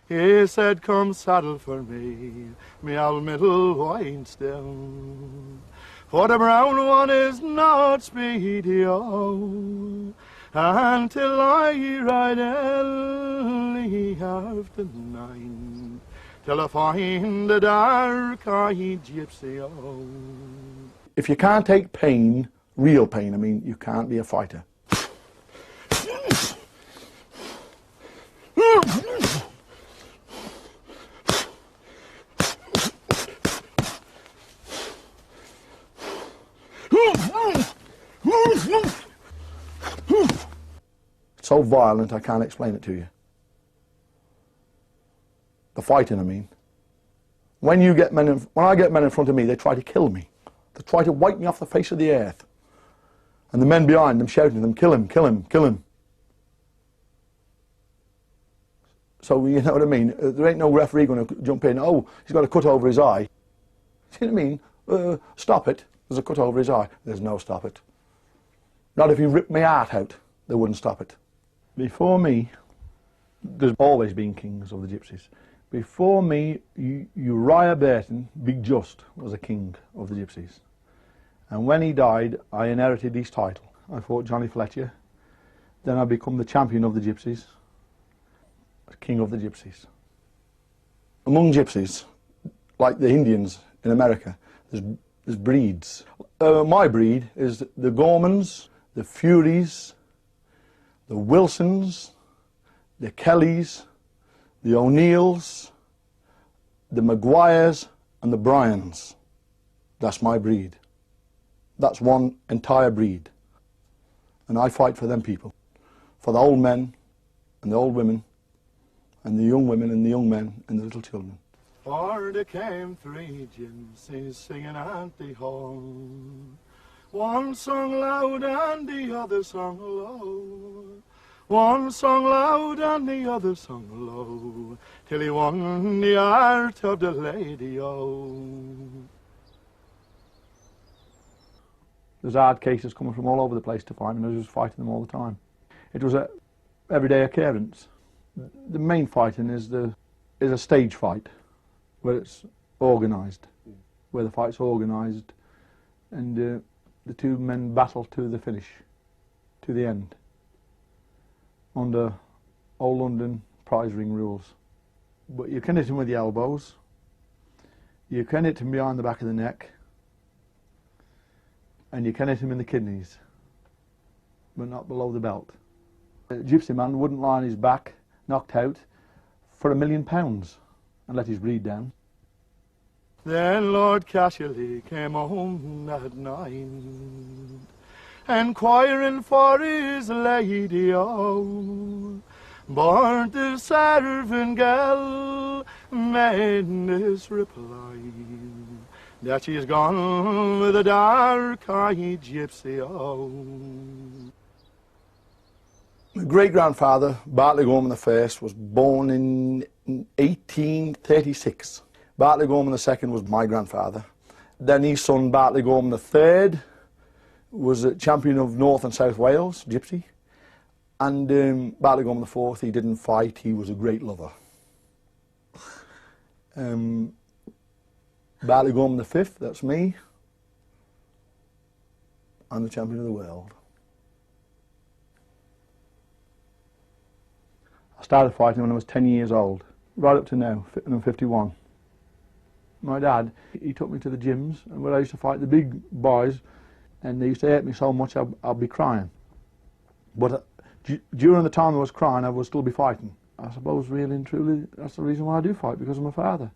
He said, come saddle for me, me old middle white stone. For the brown one is not speedy, oh, until I ride early after 9, till I find the dark-eyed gypsy, oh. If you can't take pain, real pain, I mean, you can't be a fighter. It's so violent I can't explain it to you. The fighting, I mean. When I get men in front of me, they try to kill me. They try to wipe me off the face of the earth. And the men behind them shouting to them, kill him, kill him, kill him. So, you know what I mean? There ain't no referee going to jump in, oh, he's got a cut over his eye. See what I mean? Stop it. There's a cut over his eye. There's no stop it. Not if you ripped my heart out, they wouldn't stop it. Before me, there's always been kings of the gypsies. Before me, Uriah Burton, Big Just, was a king of the gypsies. And when he died, I inherited his title. I fought Johnny Fletcher. Then I become the champion of the gypsies, king of the gypsies. Among gypsies, like the Indians in America, there's breeds. My breed is the Gormans, the Furies, the Wilsons, the Kellys, the O'Neills, the Maguires and the Bryans. That's my breed. That's one entire breed. And I fight for them people. For the old men and the old women and the young women and the young men and the little children. For there came 3 gypsies singing at the horn. One sung loud and the other sung low. One sung loud and the other sung low, till he won the heart of the lady, oh. There's hard cases coming from all over the place to find, and I was just fighting them all the time. It was a everyday occurrence. The main fighting is a stage fight, where it's organised, where the fight's organised, and the 2 men battle to the finish, to the end, under old London prize ring rules. But you can hit him with the elbows, you can hit him behind the back of the neck, and you can hit him in the kidneys, but not below the belt. A gypsy man wouldn't lie on his back, knocked out, for £1 million and let his breed down. Then Lord Cashley came home at 9, enquiring for his lady, oh. But the servant girl made this reply, that she's gone with a dark-eyed gypsy, oh. My great-grandfather, Bartley Gorman I, was born in 1836. Bartley Gorman II was my grandfather. Then his son, Bartley Gorman III, was a champion of North and South Wales, gypsy. And Bartley Gorman IV, he didn't fight, he was a great lover. Bartley Gorman V, that's me. I'm the champion of the world. I started fighting when I was 10 years old, right up to now, and I'm 51. My dad, he took me to the gyms, and where I used to fight the big boys, and they used to hate me so much I'd be crying. But during the time I was crying, I would still be fighting. I suppose really and truly that's the reason why I do fight, because of my father.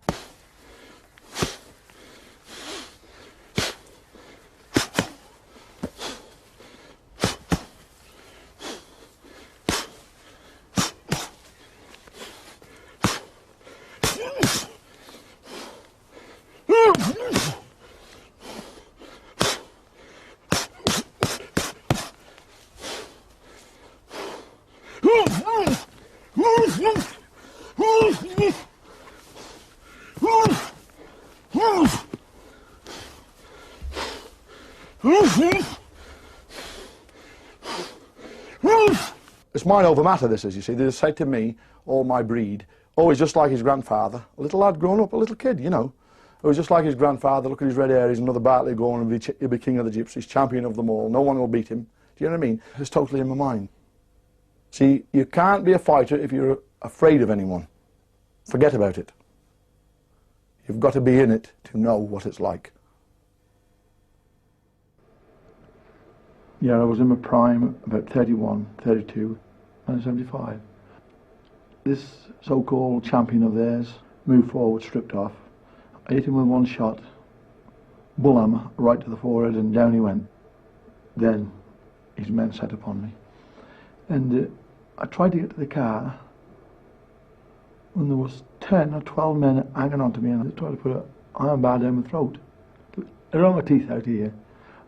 It's mind over matter, this is, you see. They said to me, all my breed, Oh, he's just like his grandfather. A little lad growing up, a little kid, you know. It was just like his grandfather. Look at his red hair. He's another Bartley Gorman. He'll be king of the gypsies, champion of them all. No one will beat him. Do you know what I mean? It's totally in my mind. See, you can't be a fighter if you're afraid of anyone. Forget about it. You've got to be in it to know what it's like. Yeah, I was in my prime, about 31, 32, and 75. This so-called champion of theirs moved forward, stripped off. I hit him with one shot, bull hammer, right to the forehead, and down he went. Then his men set upon me. And I tried to get to the car, and there was 10 or 12 men hanging on to me, and they tried to put an iron bar down my throat. They wrung my teeth out here,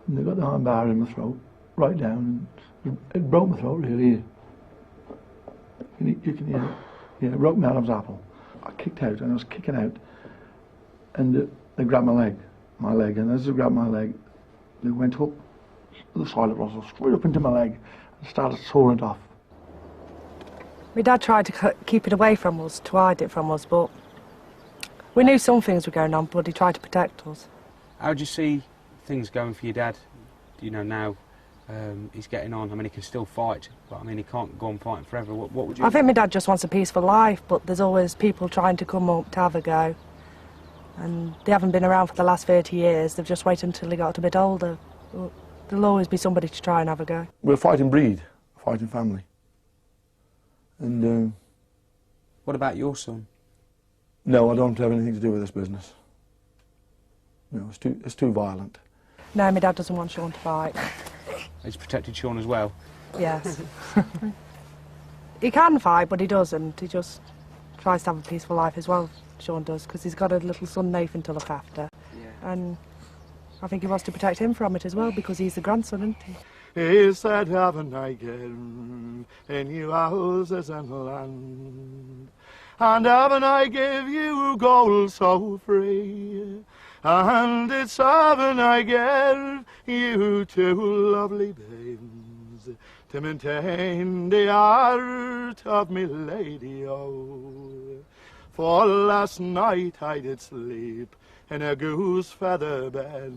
and they got the iron bar in my throat, right down, and it broke my throat really. You can hear it. Yeah, it broke my Adam's apple. I kicked out, and I was kicking out, and they grabbed my leg, and as they grabbed my leg, they went up the side of the muscle, straight up into my leg, and started sawing it off. My dad tried to keep it away from us, to hide it from us, but we knew some things were going on, but he tried to protect us. How do you see things going for your dad? You know, now he's getting on. I mean, he can still fight, but I mean, he can't go on fighting forever. What would you... I think my dad just wants a peaceful life, but there's always people trying to come up to have a go. And they haven't been around for the last 30 years. They've just waited until he got a bit older. But there'll always be somebody to try and have a go. We're a fighting breed, a fighting family. And what about your son? No, I don't have anything to do with this business. No, it's too violent. No, my dad doesn't want Sean to fight. He's protected Sean as well? Yes. He can fight, but he doesn't. He just tries to have a peaceful life as well, Sean does, because he's got a little son, Nathan, to look after. Yeah. And I think he wants to protect him from it as well, because he's the grandson, isn't he? He said, haven't I given you houses and land? And haven't I give you gold so free? And it's haven't I give you two lovely babes to maintain the heart of me lady, oh. For last night I did sleep in a goose feather bed,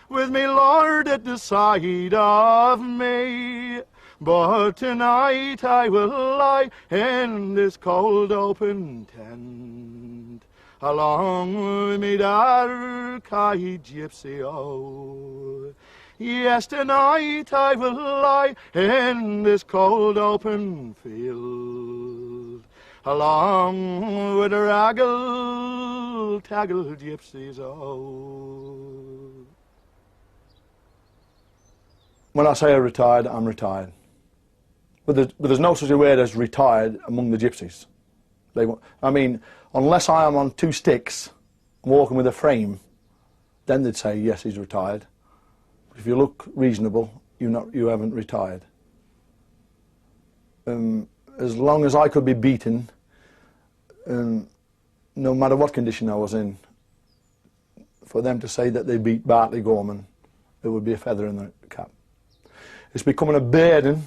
with me lord at the side of me. But tonight I will lie in this cold open tent, along with me dark-eyed gypsy, oh. Yes, tonight I will lie in this cold open field, along with the raggle-taggle gypsies, oh. When I say I'm retired, I'm retired. But there's no such a word as retired among the gypsies. I mean, unless I am on two sticks, walking with a frame, then they'd say, yes, he's retired. But if you look reasonable, you haven't retired. As long as I could be beaten, no matter what condition I was in, for them to say that they beat Bartley Gorman, it would be a feather in the cap. It's becoming a burden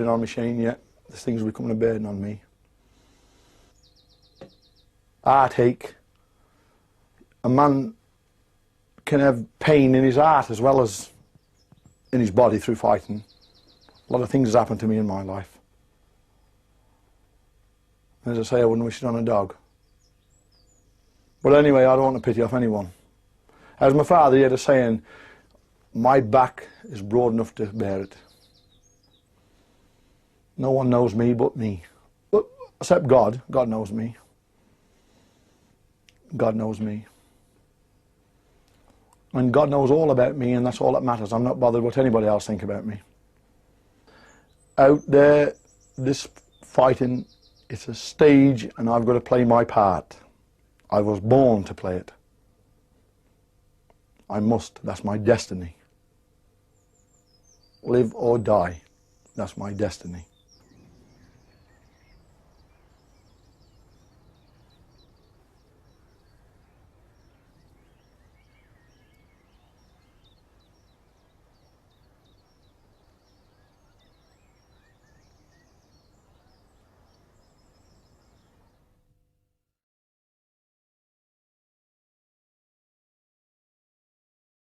on me, Shane, yeah. This thing's becoming a burden on me. Heartache. A man can have pain in his heart as well as in his body through fighting. A lot of things has happened to me in my life. As I say, I wouldn't wish it on a dog. But anyway, I don't want to pity off anyone. As my father, he had a saying, my back is broad enough to bear it. No one knows me but me. But except God. God knows me. God knows me. And God knows all about me, and that's all that matters. I'm not bothered what anybody else think about me. Out there, this fighting, it's a stage, and I've got to play my part. I was born to play it. I must. That's my destiny. Live or die. That's my destiny.